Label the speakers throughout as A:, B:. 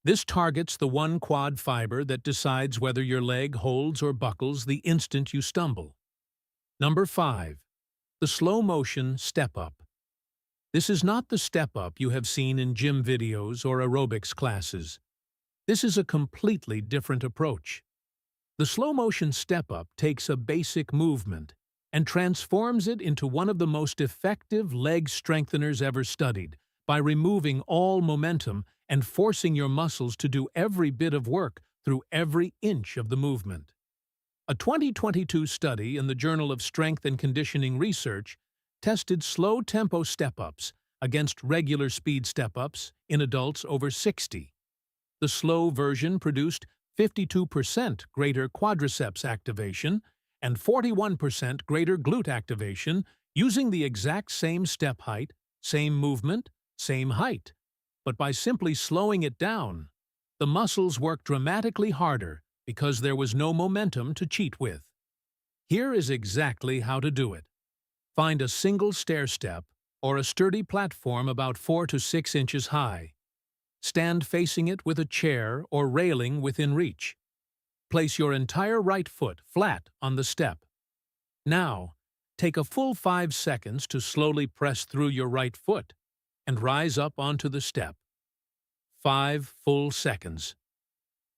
A: This targets the one quad fiber that decides whether your leg holds or buckles the instant you stumble. Number 5. The slow motion step-up. This is not the step-up you have seen in gym videos or aerobics classes. This is a completely different approach. The slow motion step-up takes a basic movement and transforms it into one of the most effective leg strengtheners ever studied by removing all momentum and forcing your muscles to do every bit of work through every inch of the movement. A 2022 study in the Journal of Strength and Conditioning Research tested slow-tempo step-ups against regular speed step-ups in adults over 60. The slow version produced 52% greater quadriceps activation and 41% greater glute activation using the exact same step height, same movement, same height. But by simply slowing it down, the muscles worked dramatically harder because there was no momentum to cheat with. Here is exactly how to do it. Find a single stair step or a sturdy platform about 4 to 6 inches high. Stand facing it with a chair or railing within reach. Place your entire right foot flat on the step. Now, take a full 5 seconds to slowly press through your right foot and rise up onto the step. 5 full seconds.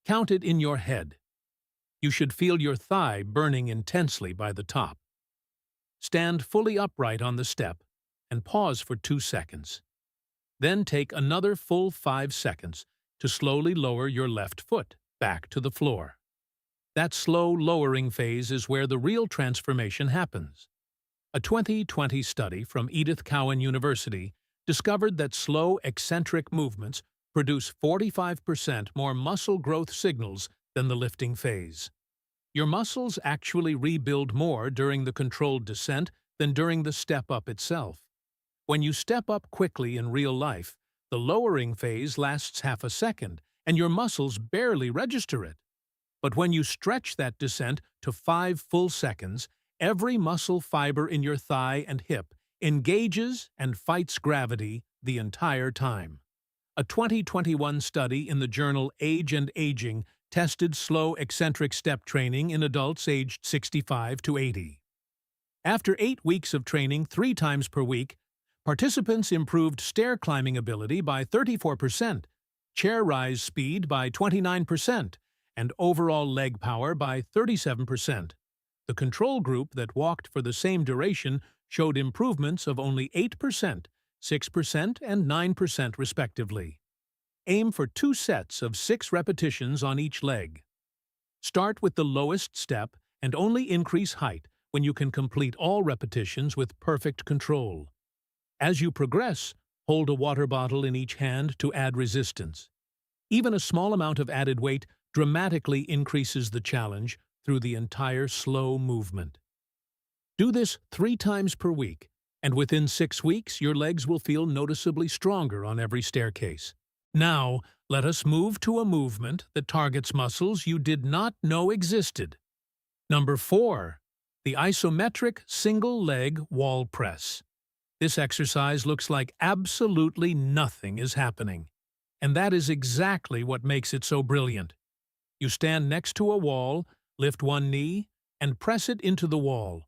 A: Count it in your head. You should feel your thigh burning intensely by the top. Stand fully upright on the step and pause for 2 seconds. Then take another full 5 seconds to slowly lower your left foot back to the floor. That slow lowering phase is where the real transformation happens. A 2020 study from Edith Cowan University discovered that slow eccentric movements produce 45% more muscle growth signals than the lifting phase. Your muscles actually rebuild more during the controlled descent than during the step-up itself. When you step up quickly in real life, the lowering phase lasts half a second, and your muscles barely register it. But when you stretch that descent to 5 full seconds, every muscle fiber in your thigh and hip engages and fights gravity the entire time. A 2021 study in the journal Age and Aging tested slow eccentric step training in adults aged 65 to 80. After 8 weeks of training 3 times per week, participants improved stair climbing ability by 34%, chair rise speed by 29%, and overall leg power by 37%. The control group that walked for the same duration showed improvements of only 8%, 6%, and 9% respectively. Aim for 2 sets of 6 repetitions on each leg. Start with the lowest step and only increase height when you can complete all repetitions with perfect control. As you progress, hold a water bottle in each hand to add resistance. Even a small amount of added weight dramatically increases the challenge through the entire slow movement. Do this 3 times per week, and within 6 weeks your legs will feel noticeably stronger on every staircase. Now, let us move to a movement that targets muscles you did not know existed. Number 4. The isometric single-leg wall press. This exercise looks like absolutely nothing is happening, and that is exactly what makes it so brilliant. You stand next to a wall, lift one knee, and press it into the wall.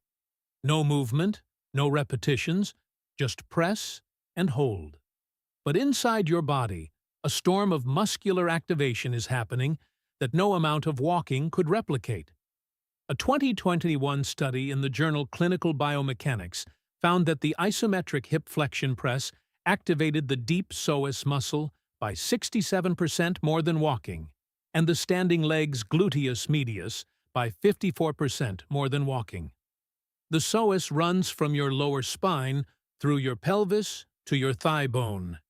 A: No movement, no repetitions, just press and hold. But inside your body, a storm of muscular activation is happening that no amount of walking could replicate. A 2021 study in the journal Clinical Biomechanics found that the isometric hip flexion press activated the deep psoas muscle by 67% more than walking, and the standing legs gluteus medius by 54% more than walking. The psoas runs from your lower spine through your pelvis to your thigh bone.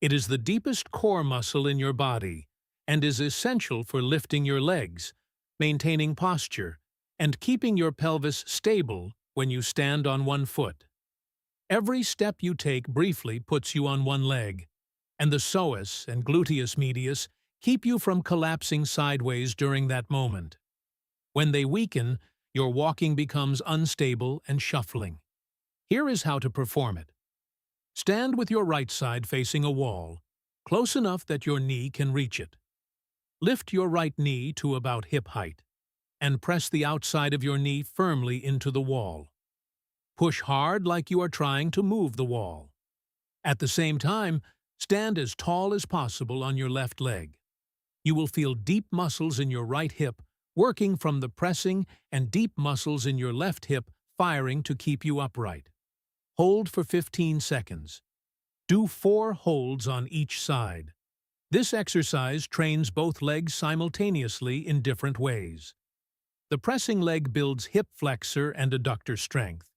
A: It is the deepest core muscle in your body and is essential for lifting your legs, maintaining posture, and keeping your pelvis stable when you stand on one foot. Every step you take briefly puts you on one leg, and the psoas and gluteus medius keep you from collapsing sideways during that moment. When they weaken, your walking becomes unstable and shuffling. Here is how to perform it. Stand with your right side facing a wall, close enough that your knee can reach it. Lift your right knee to about hip height and press the outside of your knee firmly into the wall. Push hard like you are trying to move the wall. At the same time, stand as tall as possible on your left leg. You will feel deep muscles in your right hip working from the pressing and deep muscles in your left hip firing to keep you upright. Hold for 15 seconds. Do 4 holds on each side. This exercise trains both legs simultaneously in different ways. The pressing leg builds hip flexor and adductor strength,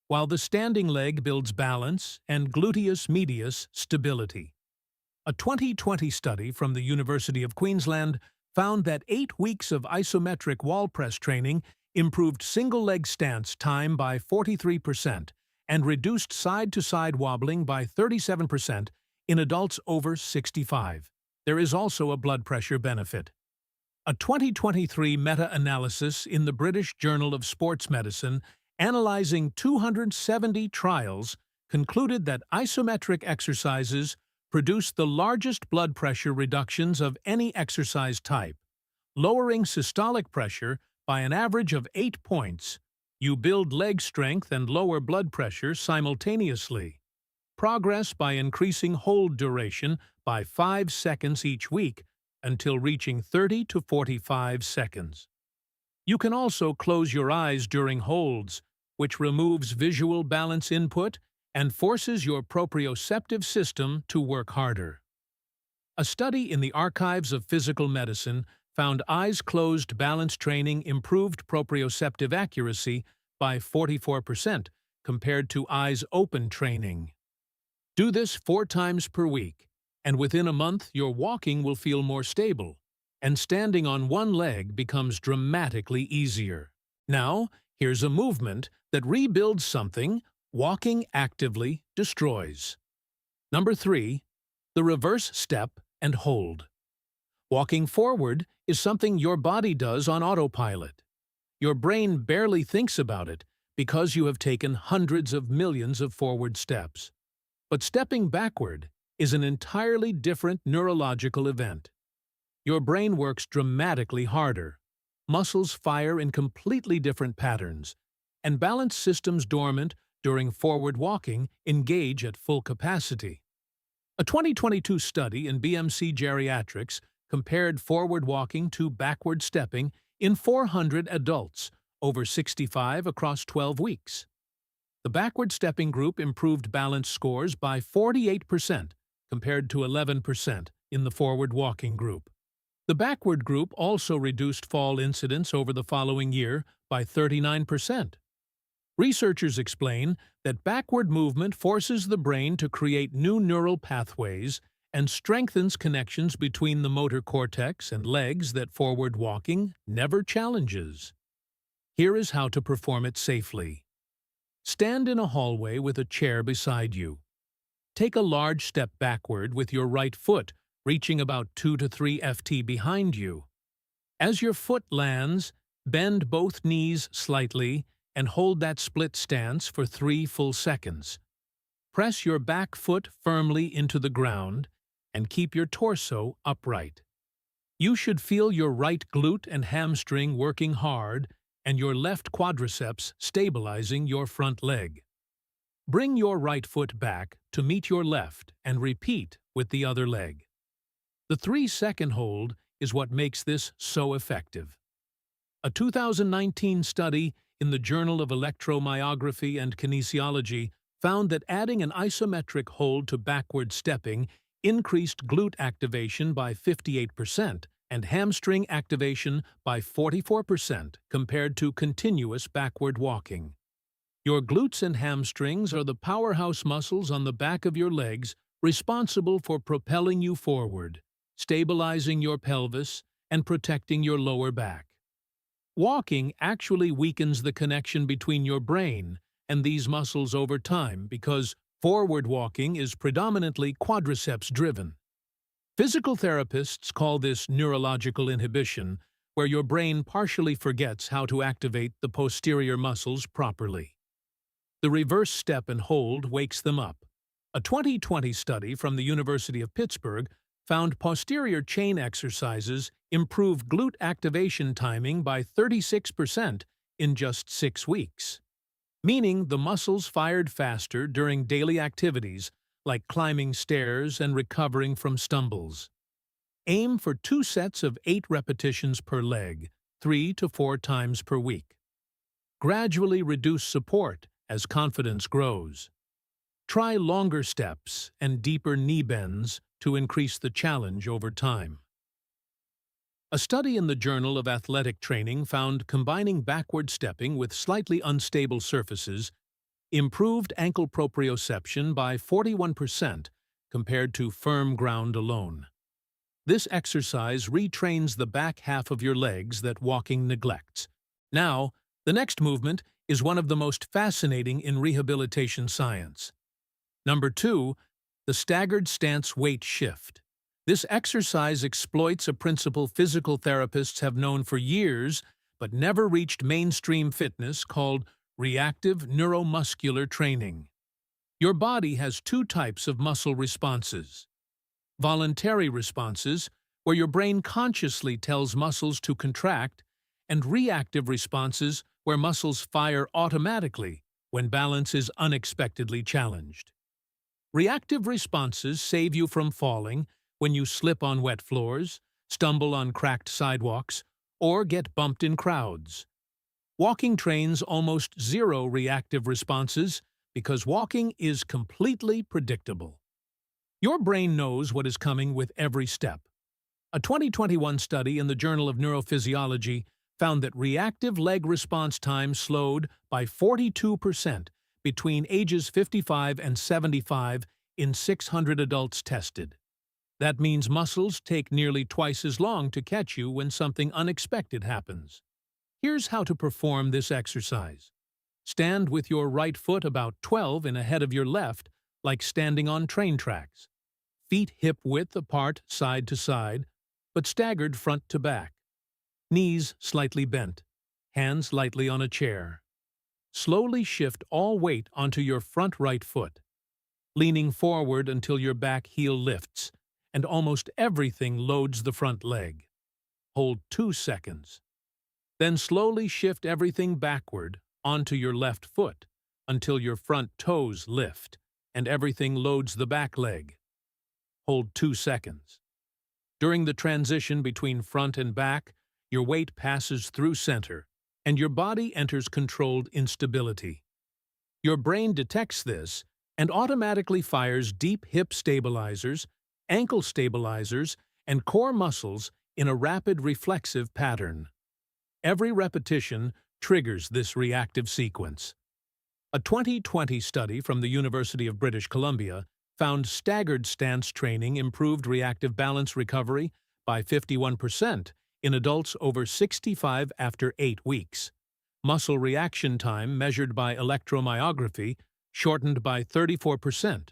A: while the standing leg builds balance and gluteus medius stability. A 2020 study from the University of Queensland found that 8 weeks of isometric wall press training improved single-leg stance time by 43% and reduced side-to-side wobbling by 37% in adults over 65. There is also a blood pressure benefit. A 2023 meta-analysis in the British Journal of Sports Medicine analyzing 270 trials concluded that isometric exercises produce the largest blood pressure reductions of any exercise type, lowering systolic pressure by an average of 8 points. You build leg strength and lower blood pressure simultaneously. Progress by increasing hold duration by 5 seconds each week until reaching 30 to 45 seconds. You can also close your eyes during holds, which removes visual balance input and forces your proprioceptive system to work harder. A study in the Archives of Physical Medicine found eyes closed balance training improved proprioceptive accuracy by 44% compared to eyes open training. Do this 4 times per week, and within a month your walking will feel more stable, and standing on one leg becomes dramatically easier. Now, here's a movement that rebuilds something walking actively destroys. Number 3. The reverse step and hold. Walking forward is something your body does on autopilot. Your brain barely thinks about it because you have taken hundreds of millions of forward steps. But stepping backward is an entirely different neurological event. Your brain works dramatically harder. Muscles fire in completely different patterns, and balance systems dormant during forward walking engage at full capacity. A 2022 study in BMC Geriatrics compared forward walking to backward stepping in 400 adults over 65 across 12 weeks. The backward stepping group improved balance scores by 48% compared to 11% in the forward walking group. The backward group also reduced fall incidence over the following year by 39%. Researchers explain that backward movement forces the brain to create new neural pathways and strengthens connections between the motor cortex and legs that forward walking never challenges. Here is how to perform it safely. Stand in a hallway with a chair beside you. Take a large step backward with your right foot, reaching about 2 to 3 ft behind you. As your foot lands, bend both knees slightly and hold that split stance for 3 full seconds. Press your back foot firmly into the ground and keep your torso upright. You should feel your right glute and hamstring working hard and your left quadriceps stabilizing your front leg. Bring your right foot back to meet your left and repeat with the other leg. The 3-second hold is what makes this so effective. A 2019 study in the Journal of Electromyography and Kinesiology found that adding an isometric hold to backward stepping increased glute activation by 58% and hamstring activation by 44% compared to continuous backward walking. Your glutes and hamstrings are the powerhouse muscles on the back of your legs responsible for propelling you forward, stabilizing your pelvis, and protecting your lower back. Walking actually weakens the connection between your brain and these muscles over time because forward walking is predominantly quadriceps-driven. Physical therapists call this neurological inhibition, where your brain partially forgets how to activate the posterior muscles properly. The reverse step and hold wakes them up. A 2020 study from the University of Pittsburgh found posterior chain exercises improve glute activation timing by 36% in just 6 weeks, meaning the muscles fired faster during daily activities like climbing stairs and recovering from stumbles. Aim for 2 sets of 8 repetitions per leg, 3 to 4 times per week. Gradually reduce support as confidence grows. Try longer steps and deeper knee bends to increase the challenge over time. A study in the Journal of Athletic Training found combining backward stepping with slightly unstable surfaces improved ankle proprioception by 41% compared to firm ground alone. This exercise retrains the back half of your legs that walking neglects. Now, the next movement is one of the most fascinating in rehabilitation science. Number 2, the staggered stance weight shift. This exercise exploits a principle physical therapists have known for years but never reached mainstream fitness called reactive neuromuscular training. Your body has 2 types of muscle responses. Voluntary responses, where your brain consciously tells muscles to contract, and reactive responses, where muscles fire automatically when balance is unexpectedly challenged. Reactive responses save you from falling when you slip on wet floors, stumble on cracked sidewalks, or get bumped in crowds. Walking trains almost 0 reactive responses because walking is completely predictable. Your brain knows what is coming with every step. A 2021 study in the Journal of Neurophysiology found that reactive leg response time slowed by 42% between ages 55 and 75 in 600 adults tested. That means muscles take nearly twice as long to catch you when something unexpected happens. Here's how to perform this exercise. Stand with your right foot about 12 in ahead of your left, like standing on train tracks. Feet hip-width apart side to side, but staggered front to back. Knees slightly bent, hands lightly on a chair. Slowly shift all weight onto your front right foot, leaning forward until your back heel lifts, and almost everything loads the front leg. Hold 2 seconds. Then slowly shift everything backward onto your left foot until your front toes lift and everything loads the back leg. Hold 2 seconds. During the transition between front and back, your weight passes through center, and your body enters controlled instability. Your brain detects this and automatically fires deep hip stabilizers, ankle stabilizers, and core muscles in a rapid reflexive pattern. Every repetition triggers this reactive sequence. A 2020 study from the University of British Columbia found staggered stance training improved reactive balance recovery by 51% in adults over 65 after 8 weeks. Muscle reaction time measured by electromyography shortened by 34%.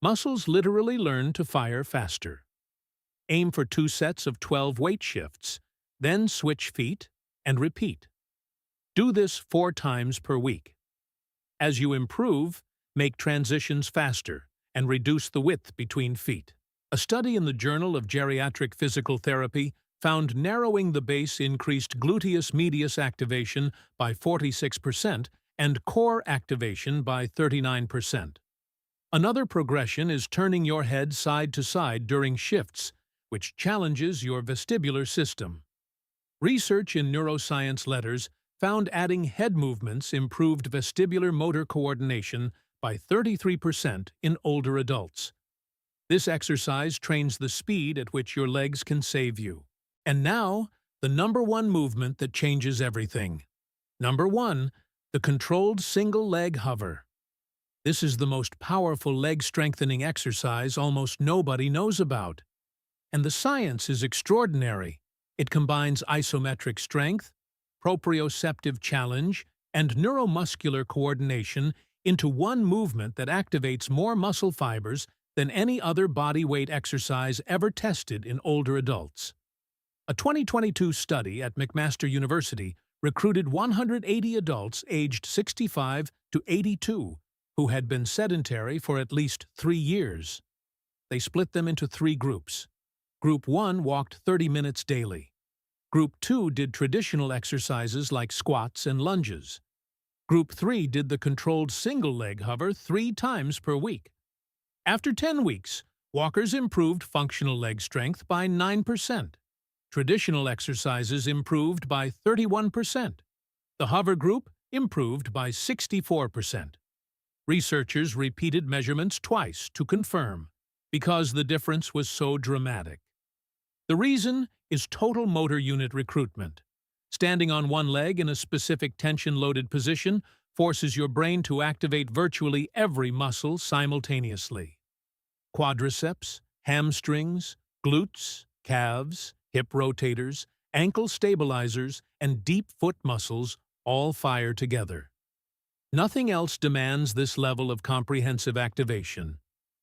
A: Muscles literally learn to fire faster. Aim for 2 sets of 12 weight shifts, then switch feet and repeat. Do this 4 times per week. As you improve, make transitions faster and reduce the width between feet. A study in the Journal of Geriatric Physical Therapy found narrowing the base increased gluteus medius activation by 46% and core activation by 39%. Another progression is turning your head side to side during shifts, which challenges your vestibular system. Research in neuroscience letters found adding head movements improved vestibular motor coordination by 33% in older adults. This exercise trains the speed at which your legs can save you. And now, the number 1 movement that changes everything. Number 1, the controlled single leg hover. This is the most powerful leg strengthening exercise almost nobody knows about. And the science is extraordinary. It combines isometric strength, proprioceptive challenge, and neuromuscular coordination into one movement that activates more muscle fibers than any other body weight exercise ever tested in older adults. A 2022 study at McMaster University recruited 180 adults aged 65 to 82 who had been sedentary for at least 3 years. they split them into 3 groups. Group 1 walked 30 minutes daily. Group 2 did traditional exercises like squats and lunges. Group 3 did the controlled single-leg hover 3 times per week. After 10 weeks, walkers improved functional leg strength by 9%. Traditional exercises improved by 31%. The hover group improved by 64%. Researchers repeated measurements twice to confirm, because the difference was so dramatic. The reason is total motor unit recruitment. Standing on one leg in a specific tension-loaded position forces your brain to activate virtually every muscle simultaneously. Quadriceps, hamstrings, glutes, calves, hip rotators, ankle stabilizers, and deep foot muscles all fire together. Nothing else demands this level of comprehensive activation.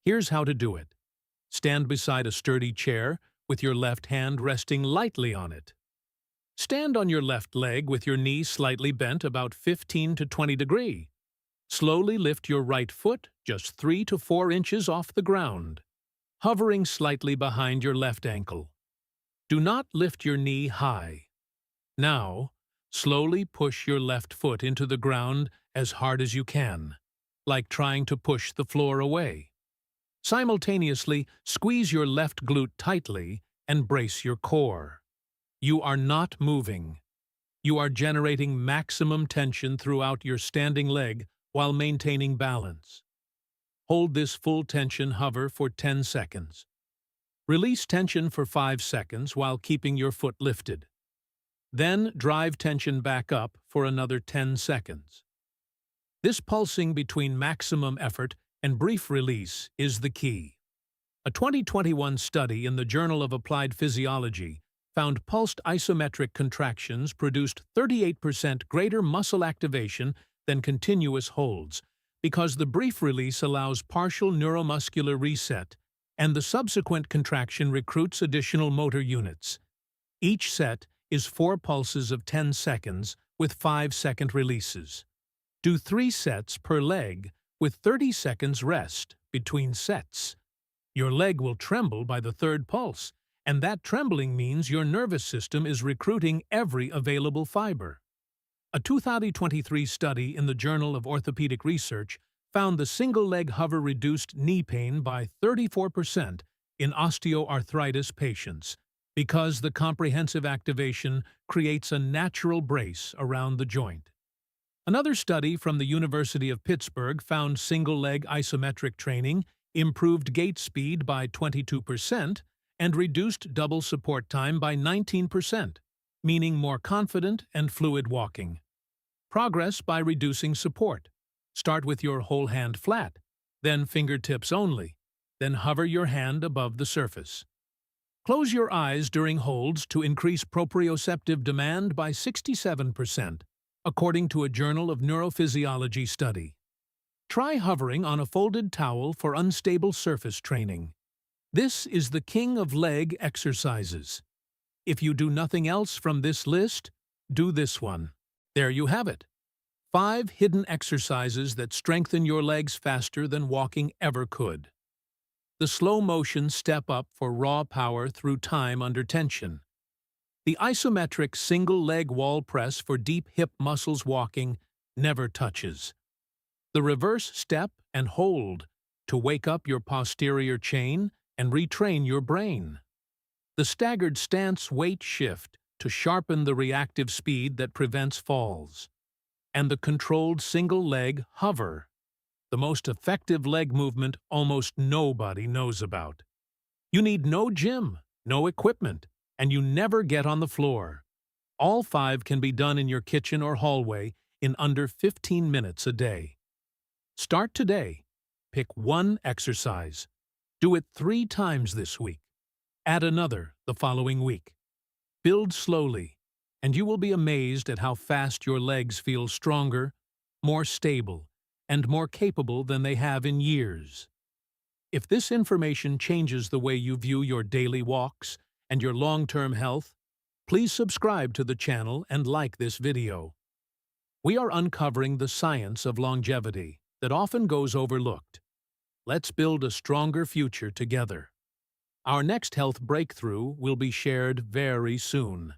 A: Here's how to do it. Stand beside a sturdy chair with your left hand resting lightly on it. Stand on your left leg with your knee slightly bent about 15 to 20 degrees. Slowly lift your right foot just 3 to 4 inches off the ground, hovering slightly behind your left ankle. Do not lift your knee high. Now, slowly push your left foot into the ground as hard as you can, like trying to push the floor away. Simultaneously, squeeze your left glute tightly and brace your core. You are not moving. You are generating maximum tension throughout your standing leg while maintaining balance. Hold this full tension hover for 10 seconds. Release tension for 5 seconds while keeping your foot lifted. Then drive tension back up for another 10 seconds. This pulsing between maximum effort and brief release is the key. A 2021 study in the Journal of Applied Physiology found pulsed isometric contractions produced 38% greater muscle activation than continuous holds, because the brief release allows partial neuromuscular reset, and the subsequent contraction recruits additional motor units. Each set is 4 pulses of 10 seconds with 5-second releases. Do 3 sets per leg with 30 seconds rest between sets. Your leg will tremble by the 3rd pulse, and that trembling means your nervous system is recruiting every available fiber. A 2023 study in the Journal of Orthopedic Research found the single-leg hover reduced knee pain by 34% in osteoarthritis patients, because the comprehensive activation creates a natural brace around the joint. Another study from the University of Pittsburgh found single-leg isometric training improved gait speed by 22% and reduced double support time by 19%, meaning more confident and fluid walking. Progress by reducing support. Start with your whole hand flat, then fingertips only, then hover your hand above the surface. Close your eyes during holds to increase proprioceptive demand by 67%, according to a Journal of Neurophysiology study. Try hovering on a folded towel for unstable surface training. This is the king of leg exercises. If you do nothing else from this list, do this one. There you have it. 5 hidden exercises that strengthen your legs faster than walking ever could. The slow motion step up for raw power through time under tension. The isometric single-leg wall press for deep hip muscles walking never touches. The reverse step and hold to wake up your posterior chain and retrain your brain. The staggered stance weight shift to sharpen the reactive speed that prevents falls. And the controlled single-leg hover, the most effective leg movement almost nobody knows about. You need no gym, no equipment, and you never get on the floor. All 5 can be done in your kitchen or hallway in under 15 minutes a day. Start today. Pick one exercise. Do it 3 times this week. Add another the following week. Build slowly, and you will be amazed at how fast your legs feel stronger, more stable, and more capable than they have in years. If this information changes the way you view your daily walks and your long-term health, please subscribe to the channel and like this video. We are uncovering the science of longevity that often goes overlooked. Let's build a stronger future together. Our next health breakthrough will be shared very soon.